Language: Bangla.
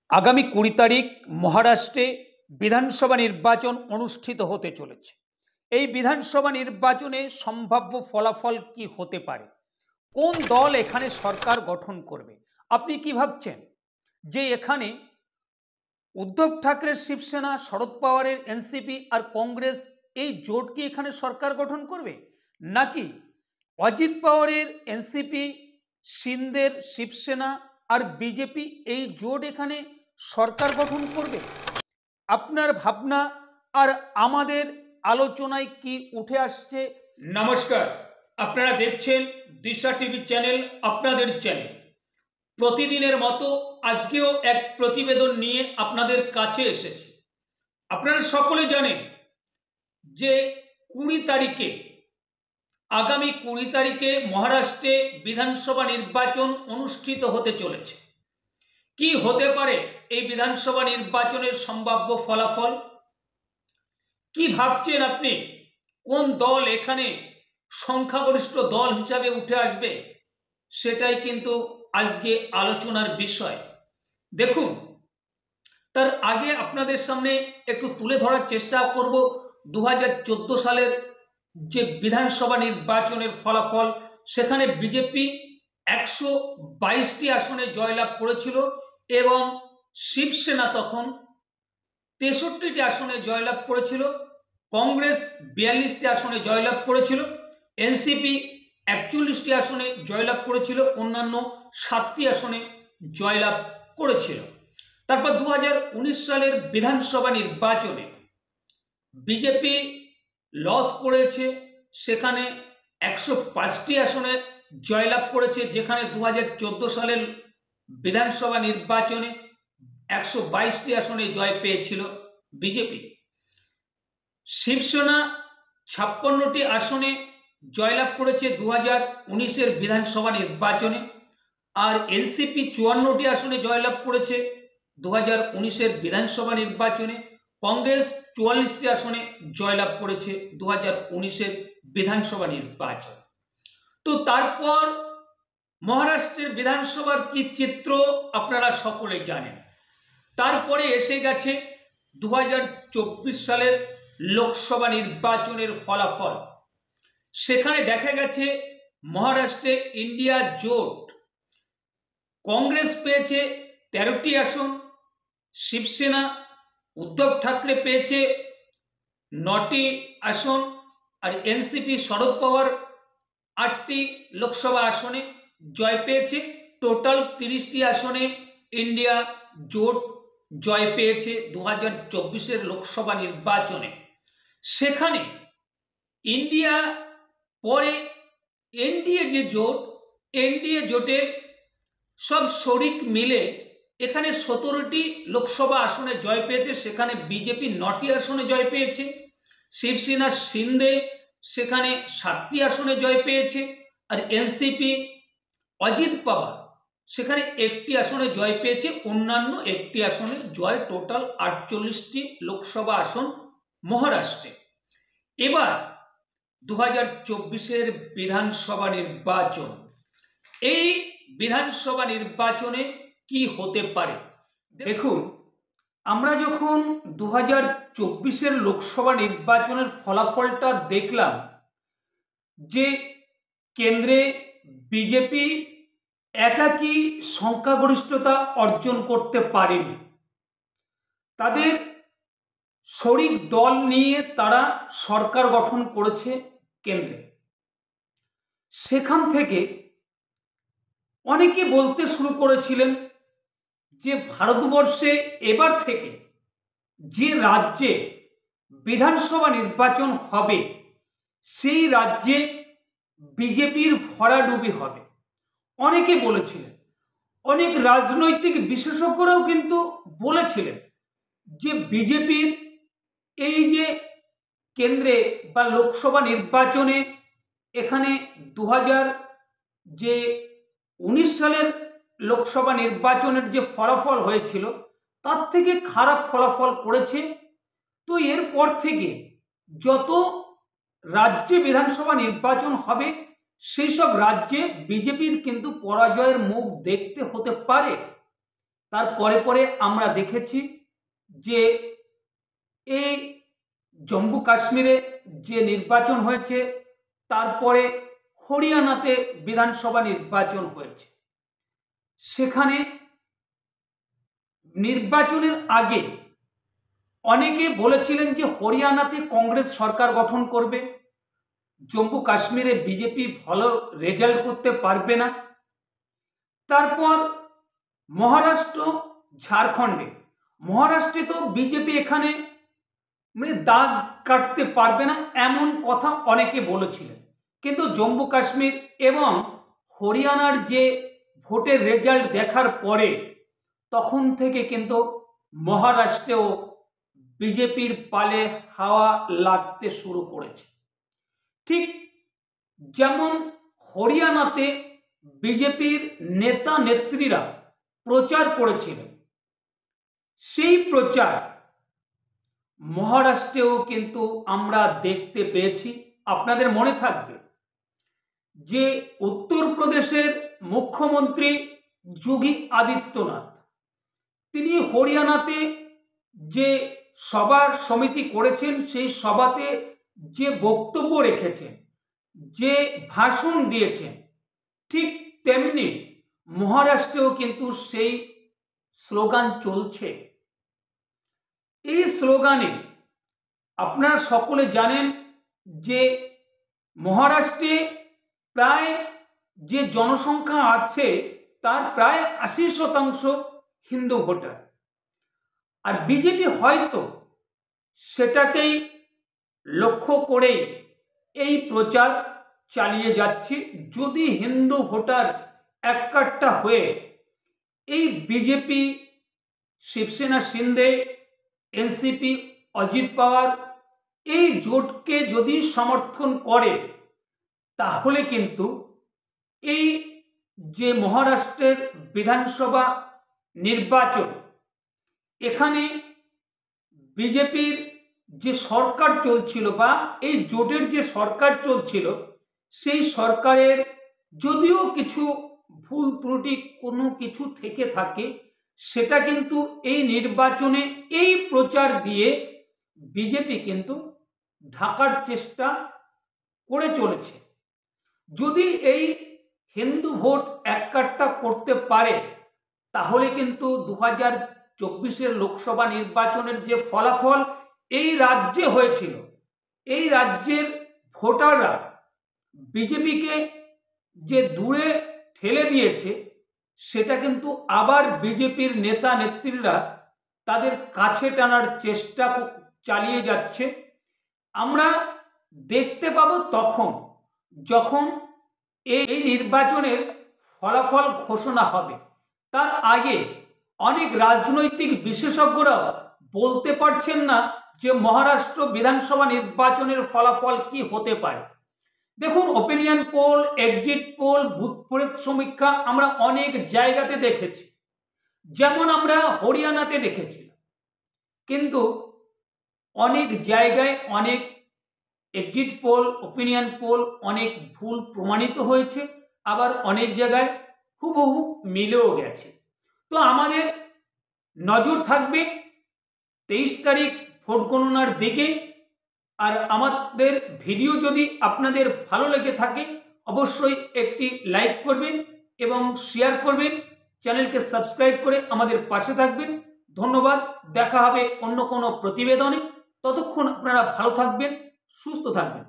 আগামী 20 তারিখ মহারাষ্ট্রে বিধানসভা নির্বাচন অনুষ্ঠিত হতে চলেছে। এই বিধানসভা নির্বাচনে সম্ভাব্য ফলাফল কি হতে পারে, কোন দল এখানে সরকার গঠন করবে? আপনি কি ভাবছেন যে এখানে উদ্ধব ঠাকরের শিবসেনা, শরদ পাওয়ারের এনসিপি আর কংগ্রেস এই জোট কি এখানে সরকার গঠন করবে, নাকি অজিত পাওয়ারের এনসিপি, সিন্দের শিবসেনা আর বিজেপি এই জোট এখানে সরকার গঠন করবে? আপনার ভাবনা আর আমাদের আলোচনায় কি উঠে আসছে? নমস্কার, আপনারা দেখছেন দিশা টিভি চ্যানেল, আপনাদের চ্যানেল। প্রতিদিনের মতো আজকেও এক প্রতিবেদন নিয়ে আপনাদের কাছে এসেছি। আপনারা সকলে জানেন যে আগামী 20 তারিখে মহারাষ্ট্রে বিধানসভা নির্বাচন অনুষ্ঠিত হতে চলেছে। কি হতে পারে এই বিধানসভা নির্বাচনের সম্ভাব্য ফলাফল? কি ভাবছেন আপনি, কোন দল এখানে সংখ্যাগরিষ্ঠ দল হিসাবে উঠে আসবে? সেটাই কিন্তু আজকে আলোচনার বিষয়। দেখুন, তার আগে আপনাদের সামনে একটু তুলে ধরার চেষ্টা করব 2014 সালের যে বিধানসভা নির্বাচনের ফলাফল। সেখানে বিজেপি 122টি আসনে জয়লাভ করেছিল এবং শিবসেনা তখন 63টি আসনে জয়লাভ করেছিল, কংগ্রেস 42টি আসনে জয়লাভ করেছিল, এনসিপি 41টি আসনে জয়লাভ করেছিল, অন্যান্য 7টি আসনে জয়লাভ করেছিল। তারপর 2019 সালের বিধানসভা নির্বাচনে বিজেপি লস করেছে, সেখানে 105টি আসনে জয়লাভ করেছে, যেখানে 2014 সালের বিধানসভা নির্বাচনে 122টি আসনে জয় পেয়েছিল বিজেপি। শিবসেনা 56টি আসনে জয়লাভ করেছে 2019-এর বিধানসভা নির্বাচনে, আর এনসিপি 54টি আসনে জয়লাভ করেছে 2019-এর বিধানসভা নির্বাচনে, কংগ্রেস 44টি আসনে জয়লাভ করেছে 2019-এর বিধানসভা নির্বাচন। তো তারপর মহারাষ্ট্রের বিধানসভার কি চিত্র আপনারা সকলে জানেন। তারপরে এসে গেছে 2024 সালের লোকসভা নির্বাচনের ফলাফল। সেখানে দেখা গেছে মহারাষ্ট্রে ইন্ডিয়া জোট কংগ্রেস পেয়েছে 13টি আসন, শিবসেনা উদ্ধব ঠাকরে পেয়েছে 9টি আসন, আর এনসিপি শরদ পাওয়ার 8টি লোকসভা আসনে জয় পেয়েছে। টোটাল 30টি আসনে ইন্ডিয়া জোট জয় পেয়েছে 2024-এর লোকসভা নির্বাচনে। সেখানে ইন্ডিয়া পরে এনডিএ যে জোট, এনডিএ জোটের সব শরিক মিলে এখানে 17টি লোকসভা আসনে জয় পেয়েছে। সেখানে বিজেপি 9টি আসনে জয় পেয়েছে, শিবসেনা সিন্দে সেখানে 7টি আসনে জয় পেয়েছে, আর এনসিপি অজিত পাওয়ার সেখানে 1টি আসনে জয় পেয়েছে, অন্যান্য 1টি আসনে জয়। টোটাল 48টি লোকসভা আসন মহারাষ্ট্রে। এবার 2024-এর বিধানসভা নির্বাচন, এই বিধানসভা নির্বাচনে কি হতে পারে? দেখুন, আমরা যখন 2024-এর লোকসভা নির্বাচনের ফলাফলটা দেখলাম যে কেন্দ্রে বিজেপি একাকী সংখ্যাগরিষ্ঠতা অর্জন করতে পারেনি, তাদের শরিক দল নিয়ে তারা সরকার গঠন করেছে কেন্দ্রে। সেখান থেকে অনেকে বলতে শুরু করেছিলেন যে ভারতবর্ষে এবার থেকে যে রাজ্যে বিধানসভা নির্বাচন হবে সেই রাজ্যে বিজেপির ভরাডুবি হবে। অনেকে বলেছিলেন, অনেক রাজনৈতিক বিশেষজ্ঞরাও কিন্তু বলেছিলেন যে বিজেপির এই যে কেন্দ্রে বা লোকসভা নির্বাচনে এখানে 2019 সালের লোকসভা নির্বাচনের যে ফলাফল হয়েছিল তার থেকে খারাপ ফলাফল করেছে। তো এরপর থেকে যত রাজ্যে বিধানসভা নির্বাচন হবে সেই সব রাজ্যে বিজেপির কিন্তু পরাজয়ের মুখ দেখতে হতে পারে। তার পরে পরে আমরা দেখেছি যে এই জম্মু কাশ্মীরে যে নির্বাচন হয়েছে, তারপরে হরিয়ানাতে বিধানসভা নির্বাচন হয়েছে। সেখানে নির্বাচনের আগে অনেকে বলেছিলেন যে হরিয়ানাতে কংগ্রেস সরকার গঠন করবে, জম্মু কাশ্মীরে বিজেপি ভালো রেজাল্ট করতে পারবে না। তারপর মহারাষ্ট্র, মহারাষ্ট্রে তো বিজেপি এখানে দাগ কাটতে পারবে না, এমন কথা অনেকে বলেছিলেন। কিন্তু জম্মু কাশ্মীর এবং হরিয়ানার যে ভোটের রেজাল্ট দেখার পরে তখন থেকে কিন্তু মহারাষ্ট্রেও বিজেপির পালে হাওয়া লাগতে শুরু করেছে। ঠিক যেমন হরিয়ানাতে বিজেপির নেতা নেত্রীরা প্রচার করেছিলেন, সেই প্রচার মহারাষ্ট্রেও কিন্তু আমরা দেখতে পেয়েছি। আপনাদের মনে থাকবে যে উত্তরপ্রদেশের মুখ্যমন্ত্রী যোগী আদিত্যনাথ, তিনি হরিয়ানাতে যে সভার সমিতি করেছেন, সেই সভাতে যে বক্তব্য রেখেছেন, যে ভাষণ দিয়েছেন, ঠিক তেমনি মহারাষ্ট্রেও কিন্তু সেই স্লোগান চলছে। এই স্লোগানে আপনারা সকলে জানেন যে মহারাষ্ট্রে প্রায় যে জনসংখ্যা আছে তার প্রায় 80% হিন্দু ভোটার। আর বিজেপি হয়তো সেটাকেই লক্ষ্য করেই এই প্রচার চালিয়ে যাচ্ছে। যদি হিন্দু ভোটার এককাট্টা হয়ে এই বিজেপি, শিবসেনা শিন্দে, এনসিপি, অজিত পাওয়ার এই জোটকে যদি সমর্থন করে, তাহলে কিন্তু এই যে মহারাষ্ট্রের বিধানসভা নির্বাচন, এখানে বিজেপির যে সরকার চলছিল বা এই জোটের যে সরকার চলছিল, সেই সরকারের যদিও কিছু ভুল ত্রুটি কোনো কিছু থেকে থাকে, সেটা কিন্তু এই নির্বাচনে এই প্রচার দিয়ে বিজেপি কিন্তু ঢাকার চেষ্টা করে চলেছে। যদি এই হিন্দু ভোট এককাট্টা করতে পারে, তাহলে কিন্তু 2024 লোকসভা নির্বাচনের যে ফলাফল এই রাজ্যে হয়েছিল, এই রাজ্যের ভোটাররা বিজেপিকে যে দূরে ঠেলে দিয়েছে, সেটা কিন্তু আবার বিজেপির নেতা নেত্রীরা তাদের কাছে টানার চেষ্টা চালিয়ে যাচ্ছে। আমরা দেখতে পাবো তখন যখন এই নির্বাচনের ফলাফল ঘোষণা হবে। তার আগে অনেক রাজনৈতিক বিশেষজ্ঞরা বলতে পারছেন না যে মহারাষ্ট্র বিধানসভা নির্বাচনের ফলাফল কি হতে পারে। দেখুন, opinion pole, exit pole, booth Farid সমীক্ষা আমরা অনেক জায়গাতে দেখেছি, যেমন আমরা হরিয়ানাতে দেখেছিলাম। কিন্তু অনেক জায়গায় অনেক এক্সিট পোল, ওপিনিয়ন পোল অনেক ভুল প্রমাণিত হয়েছে, আবার অনেক জায়গায় হুবহু মিলেও গেছে। তো আমাদের নজর থাকবে 23 তারিখ ভোট গণনার দিকে। আর আমাদের ভিডিও যদি আপনাদের ভালো লেগে থাকে, অবশ্যই একটি লাইক করবেন এবং শেয়ার করবেন। চ্যানেলকে সাবস্ক্রাইব করে আমাদের পাশে থাকবেন। ধন্যবাদ। দেখা হবে অন্য কোনো প্রতিবেদনে। ততক্ষণ আপনারা ভালো থাকবেন, সুস্থ থাকবেন।